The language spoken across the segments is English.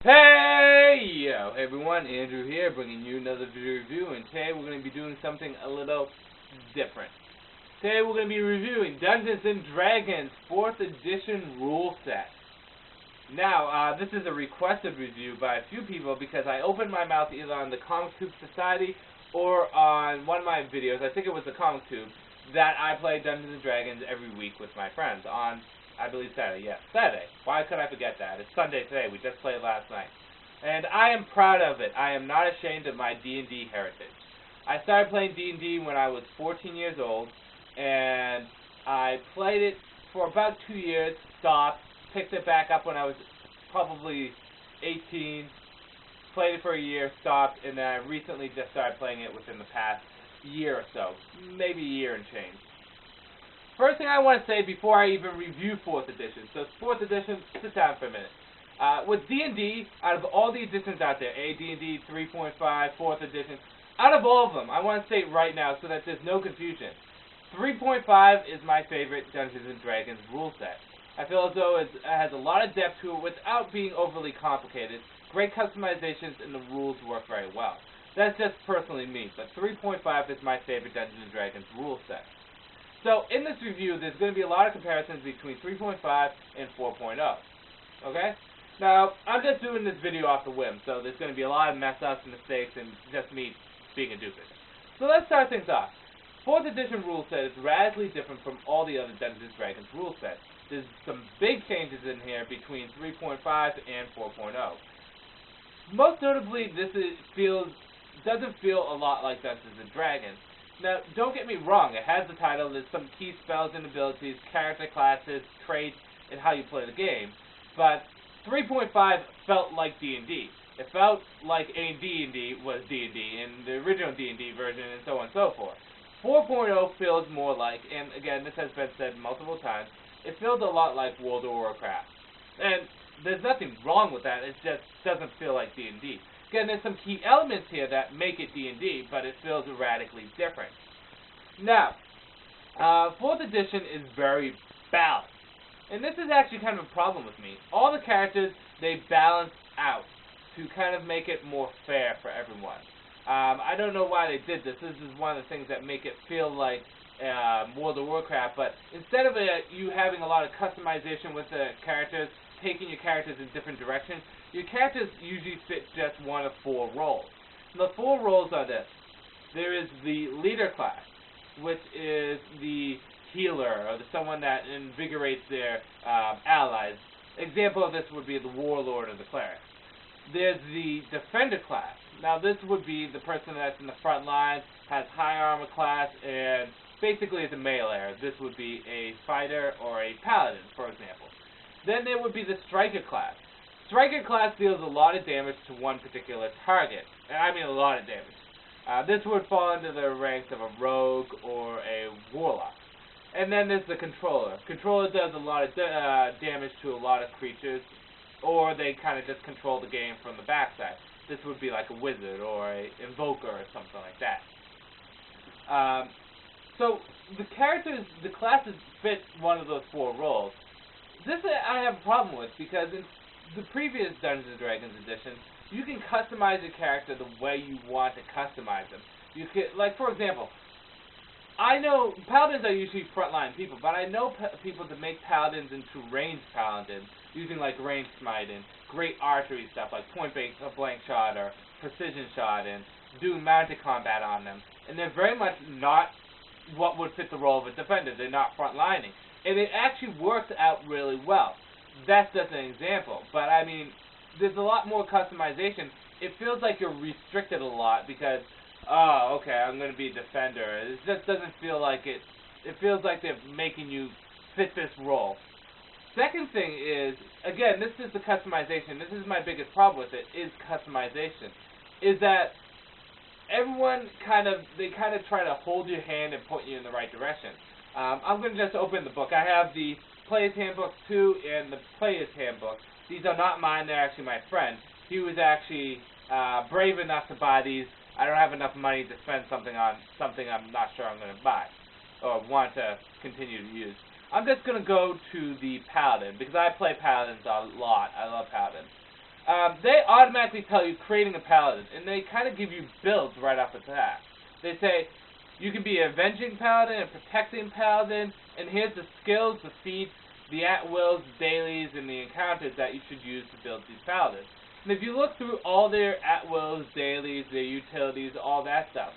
Hey everyone, Andrew here, bringing you another video review, and today we're going to be doing something a little different. Today we're going to be reviewing Dungeons and Dragons 4th edition rule set. Now, this is a requested review by a few people because I opened my mouth either on the ComicTube Society or on one of my videos, I think it was the ComicTube, that I play Dungeons and Dragons every week with my friends on, I believe, Saturday. Yes, Saturday. Why could I forget that? It's Sunday today. We just played last night. And I am proud of it. I am not ashamed of my D&D heritage. I started playing D&D when I was 14 years old, and I played it for about 2 years, stopped, picked it back up when I was probably 18, played it for a year, stopped, and then I recently just started playing it within the past year or so, maybe a year and change. First thing I want to say before I even review 4th edition. So 4th edition, sit down for a minute. With D&D, out of all the editions out there, AD&D 3.5, 4th edition, out of all of them, I want to state right now so that there's no confusion, 3.5 is my favorite Dungeons & Dragons rule set. I feel as though it has a lot of depth to it without being overly complicated. Great customizations, and the rules work very well. That's just personally me, but 3.5 is my favorite Dungeons & Dragons rule set. So, in this review, there's going to be a lot of comparisons between 3.5 and 4.0. Okay? Now, I'm just doing this video off the whim, so there's going to be a lot of mess-ups and mistakes and just me being a doofus. So let's start things off. 4th edition rule set is radically different from all the other Dungeons & Dragons rule sets. There's some big changes in here between 3.5 and 4.0. Most notably, this doesn't feel a lot like Dungeons & Dragons. Now, don't get me wrong, it has the title, there's some key spells and abilities, character classes, traits, and how you play the game, but 3.5 felt like D&D. It felt like AD&D was D&D, and the original D&D version, and so on and so forth. 4.0 feels more like, and again, this has been said multiple times, it feels a lot like World of Warcraft. And there's nothing wrong with that, it just doesn't feel like D&D. Again, there's some key elements here that make it D&D, but it feels radically different. Now, 4th edition is very balanced. And this is actually kind of a problem with me. All the characters, they balance out to kind of make it more fair for everyone. I don't know why they did this. This is one of the things that make it feel like World of Warcraft, but instead of you having a lot of customization with the characters, taking your characters in different directions, your characters usually fit just one of 4 roles. And the 4 roles are this. There is the leader class, which is the healer, or someone that invigorates their allies. Example of this would be the warlord or the cleric. There's the defender class. Now this would be the person that's in the front line, has high armor class, and basically is a melee. This would be a fighter or a paladin, for example. Then there would be the striker class. Striker class deals a lot of damage to one particular target. And I mean a lot of damage. This would fall into the ranks of a rogue or a warlock. And then there's the controller. Controller does a lot of damage to a lot of creatures, or they kind of just control the game from the backside. This would be like a wizard or an invoker or something like that. So the characters, the classes fit one of those 4 roles. This I have a problem with because in the previous Dungeons & Dragons edition, you can customize your character the way you want to customize them. You could, like for example, I know paladins are usually frontline people, but I know people to make paladins into ranged paladins using like ranged smite and great archery stuff like point blank shot or precision shot and doing mounted combat on them. And they're very much not what would fit the role of a defender. They're not frontlining. And it actually works out really well. That's just an example. But I mean, there's a lot more customization. It feels like you're restricted a lot because, oh, okay, I'm going to be a defender. It just doesn't feel like it. It feels like they're making you fit this role. Second thing is, again, this is the customization. This is my biggest problem with it, is customization. Is that everyone kind of try to hold your hand and point you in the right direction. I'm going to just open the book. I have the Player's Handbook 2 and the Player's Handbook. These are not mine, they're actually my friend. He was actually brave enough to buy these. I don't have enough money to spend something on something I'm not sure I'm going to buy or want to continue to use. I'm just going to go to the Paladin, because I play Paladins a lot. I love Paladins. they automatically tell you creating a paladin, and they kind of give you builds right off the bat. They say you can be an avenging paladin, a protecting paladin, and here's the skills, the feats, the at-wills, the dailies, and the encounters that you should use to build these paladins. And if you look through all their at-wills, dailies, their utilities, all that stuff,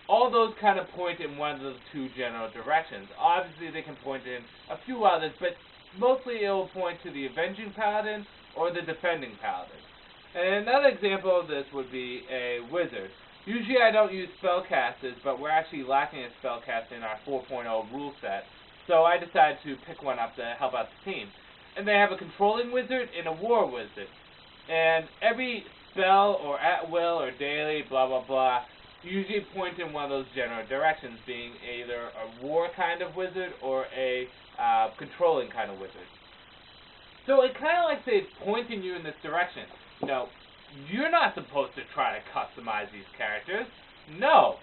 all those kind of point in one of the two general directions. Obviously, they can point in a few others, but mostly it will point to the avenging paladin or the defending paladin. And another example of this would be a wizard. Usually I don't use spellcasters, but we're actually lacking a spellcaster in our 4.0 rule set, so I decided to pick one up to help out the team. And they have a controlling wizard and a war wizard. And every spell or at-will or daily, blah, blah, blah, usually point in one of those general directions, being either a war kind of wizard or a controlling kind of wizard. So it kind of like they're pointing you in this direction. You know, you're not supposed to try to customize these characters. No.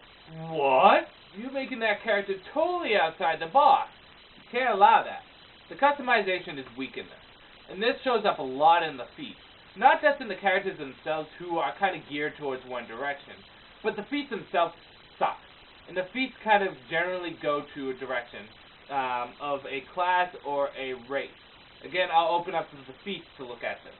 What? You're making that character totally outside the box. You can't allow that. The customization is weak in this. And this shows up a lot in the feats. Not just in the characters themselves who are kind of geared towards one direction, but the feats themselves suck. And the feats kind of generally go to a direction of a class or a race. Again, I'll open up to the feats to look at this.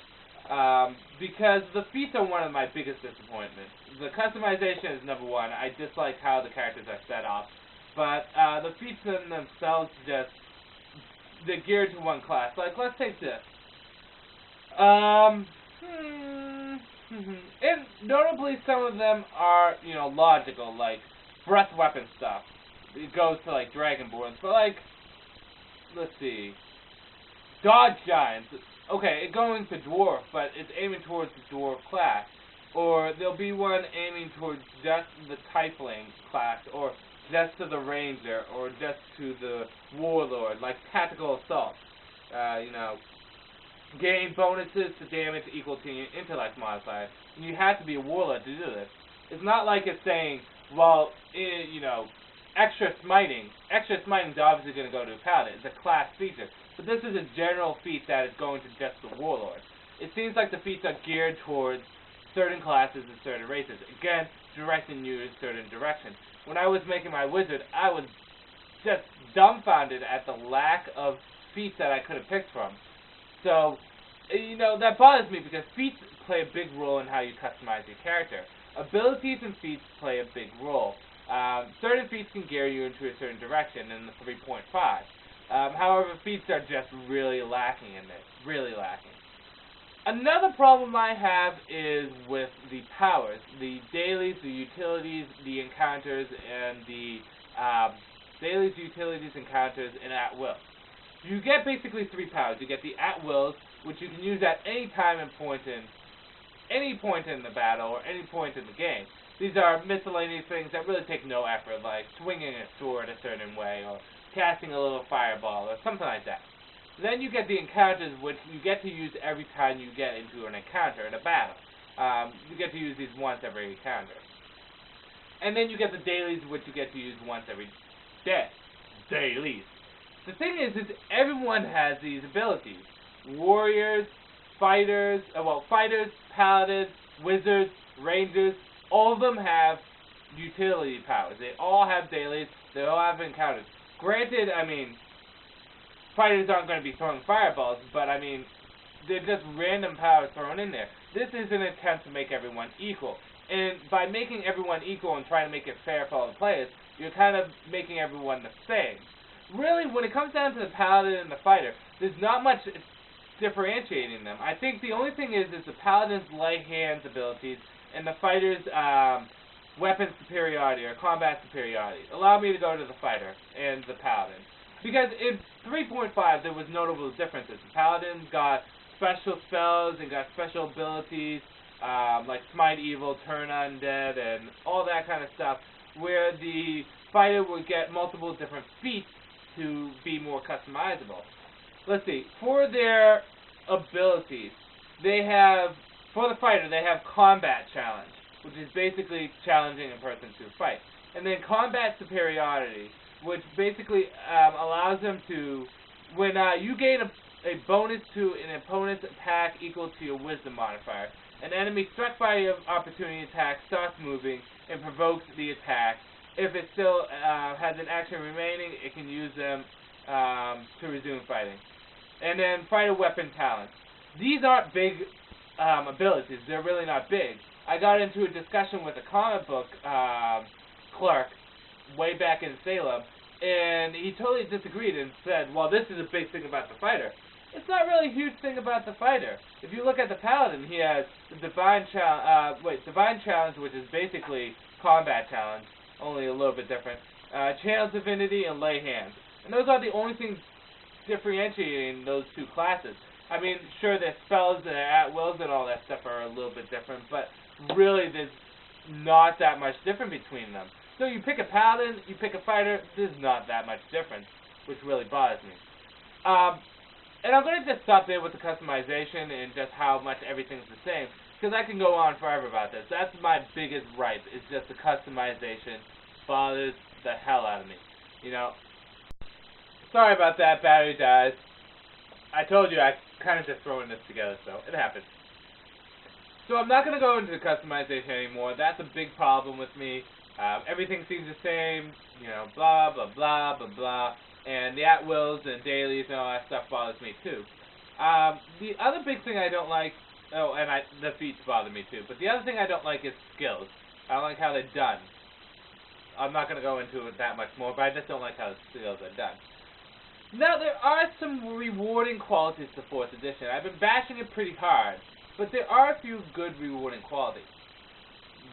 Because the feats are one of my biggest disappointments. The customization is number one. I dislike how the characters are set up. But the feats in themselves just, they're geared to one class. Like, let's take this. And notably, some of them are, you know, logical, like breath weapon stuff. It goes to, like, Dragonborns. But, like, let's see. Dodge Giants. Okay, it's going to Dwarf, but it's aiming towards the Dwarf class. Or there'll be one aiming towards just the Tiefling class, or just to the Ranger, or just to the Warlord, like Tactical Assault. You know, gain bonuses to damage equal to your intellect modifier. And you have to be a Warlord to do this. It's not like it's saying, well, you know, extra smiting. Extra smiting is obviously going to go to a Paladin. It's a class feature. But this is a general feat that is going to just the Warlord. It seems like the feats are geared towards certain classes and certain races. Again, directing you in a certain direction. When I was making my wizard, I was just dumbfounded at the lack of feats that I could have picked from. So, you know, that bothers me because feats play a big role in how you customize your character. Abilities and feats play a big role. Certain feats can gear you into a certain direction in the 3.5. However, feats are just really lacking in this. Really lacking. Another problem I have is with the powers. The dailies, the utilities, the encounters, and the dailies, utilities, encounters, and at-will. You get basically three powers. You get the at-wills, which you can use at any time and any point in the battle or any point in the game. These are miscellaneous things that really take no effort, like swinging a sword a certain way, or casting a little fireball, or something like that. Then you get the encounters, which you get to use every time you get into an encounter in a battle. You get to use these once every encounter. And then you get the dailies, which you get to use once every day. Dailies. The thing is everyone has these abilities. Warriors, fighters, fighters, paladins, wizards, rangers, all of them have utility powers. They all have dailies, they all have encounters. Granted, I mean, fighters aren't going to be throwing fireballs, but I mean, they're just random powers thrown in there. This is an attempt to make everyone equal. And by making everyone equal and trying to make it fair for all the players, you're kind of making everyone the same. Really, when it comes down to the paladin and the fighter, there's not much differentiating them. I think the only thing is the paladin's light hands abilities and the fighter's weapon superiority or combat superiority. Allow me to go to the fighter and the paladin. Because in 3.5 there was notable differences. The paladin got special spells and got special abilities like Smite Evil, Turn Undead, and all that kind of stuff, where the fighter would get multiple different feats to be more customizable. Let's see, for their abilities, they have, for the fighter, they have Combat Challenge, which is basically challenging a person to fight. And then Combat Superiority, which basically allows them to, when you gain a bonus to an opponent's attack equal to your wisdom modifier. An enemy struck by your opportunity attack starts moving and provokes the attack. If it still has an action remaining, it can use them to resume fighting. And then fighter weapon talents. These aren't big abilities. They're really not big. I got into a discussion with a comic book clerk way back in Salem, and he totally disagreed and said, well, this is a big thing about the fighter. It's not really a huge thing about the fighter. If you look at the paladin, he has the divine challenge, which is basically combat challenge, only a little bit different. Channel divinity and lay hands, and those are the only things differentiating those two classes. I mean, sure, their spells and at-wills and all that stuff are a little bit different, but really there's not that much different between them. So you pick a paladin, you pick a fighter, there's not that much difference, which really bothers me. And I'm going to just stop there with the customization and just how much everything's the same, because I can go on forever about this. That's my biggest gripe, is just the customization bothers the hell out of me. You know, sorry about that, battery dies. I told you I kind of just throwing this together, so it happens. So I'm not going to go into the customization anymore. That's a big problem with me. Everything seems the same, you know, blah, blah, blah, blah, blah. And the at-wills and dailies and all that stuff bothers me too. The other big thing I don't like, the feats bother me too, but the other thing I don't like is skills. I don't like how they're done. I'm not going to go into it that much more, but I just don't like how the skills are done. Now, there are some rewarding qualities to 4th edition. I've been bashing it pretty hard, but there are a few good rewarding qualities.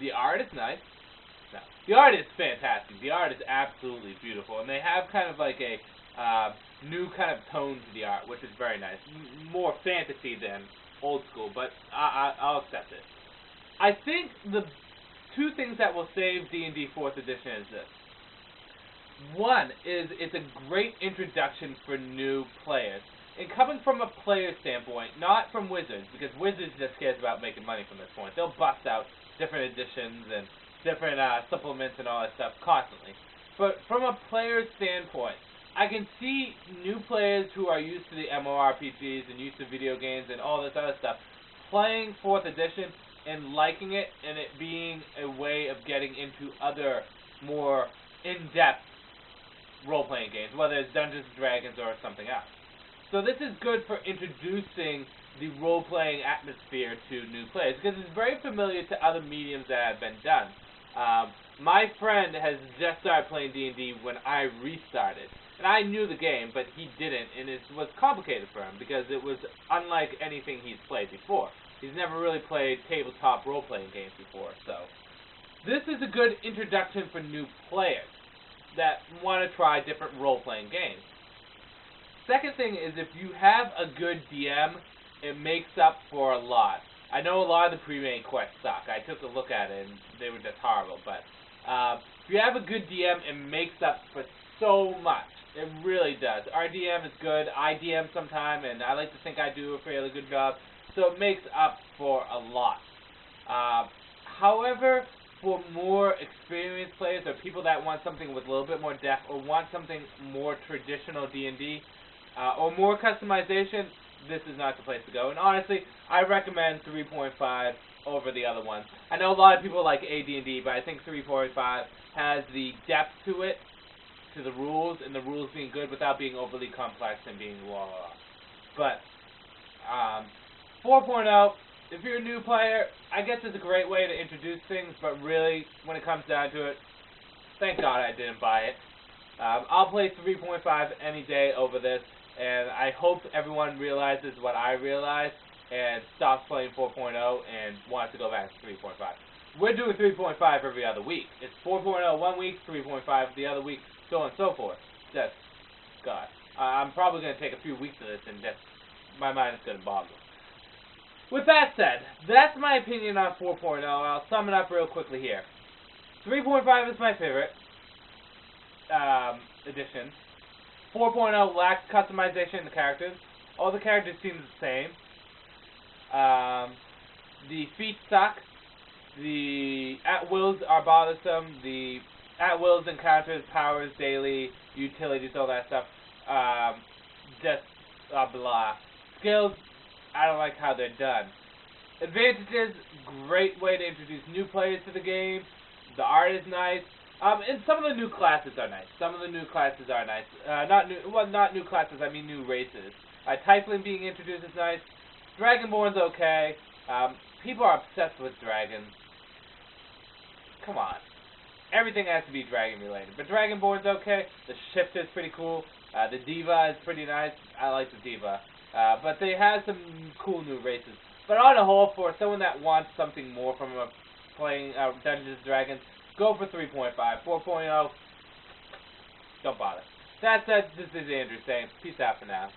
The art is nice. No, the art is fantastic. The art is absolutely beautiful, and they have kind of like a new kind of tone to the art, which is very nice. More fantasy than old school, but I'll accept it. I think the two things that will save D&D 4th edition is this. One is it's a great introduction for new players. And coming from a player standpoint, not from Wizards, because Wizards just cares about making money from this point. They'll bust out different editions and different supplements and all that stuff constantly. But from a player standpoint, I can see new players who are used to the MMORPGs and used to video games and all this other stuff playing 4th edition and liking it, and it being a way of getting into other more in-depth role-playing games, whether it's Dungeons & Dragons or something else. So this is good for introducing the role-playing atmosphere to new players, because it's very familiar to other mediums that have been done. My friend has just started playing D&D when I restarted, and I knew the game, but he didn't, and it was complicated for him, because it was unlike anything he's played before. He's never really played tabletop role-playing games before, so this is a good introduction for new players that want to try different role-playing games. Second thing is, if you have a good DM, it makes up for a lot. I know a lot of the pre-made quests suck. I took a look at it, and they were just horrible. But if you have a good DM, it makes up for so much. It really does. Our DM is good. I DM sometime, and I like to think I do a fairly good job. So it makes up for a lot. However, for more experienced players or people that want something with a little bit more depth or want something more traditional D&D or more customization, this is not the place to go. And honestly, I recommend 3.5 over the other ones. I know a lot of people like AD&D, but I think 3.5 has the depth to it, to the rules, and the rules being good without being overly complex and being blah, blah, blah. But 4.0, if you're a new player, I guess it's a great way to introduce things, but really, when it comes down to it, thank God I didn't buy it. I'll play 3.5 any day over this, and I hope everyone realizes what I realized and stops playing 4.0 and wants to go back to 3.5. We're doing 3.5 every other week. It's 4.0 one week, 3.5 the other week, so on and so forth. Just, God. I'm probably going to take a few weeks of this and just, my mind is going to boggle. With that said, that's my opinion on 4.0. I'll sum it up real quickly here. 3.5 is my favorite edition. 4.0 lacks customization in the characters. All the characters seem the same. The feats suck. The at-wills are bothersome. The at-wills encounters, powers, daily, utilities, all that stuff, just blah. Skills, I don't like how they're done. Advantages, great way to introduce new players to the game. The art is nice. And some of the new classes are nice. Not new classes, I mean new races. Typhling being introduced is nice. Dragonborn's okay. People are obsessed with dragons. Come on. Everything has to be dragon related. But Dragonborn's okay. The Shifter's pretty cool. The Diva is pretty nice. I like the Diva. But they have some cool new races. But on the whole, for someone that wants something more from playing Dungeons & Dragons, go for 3.5. 4.0, don't bother. That said, this is Andrew saying peace out for now.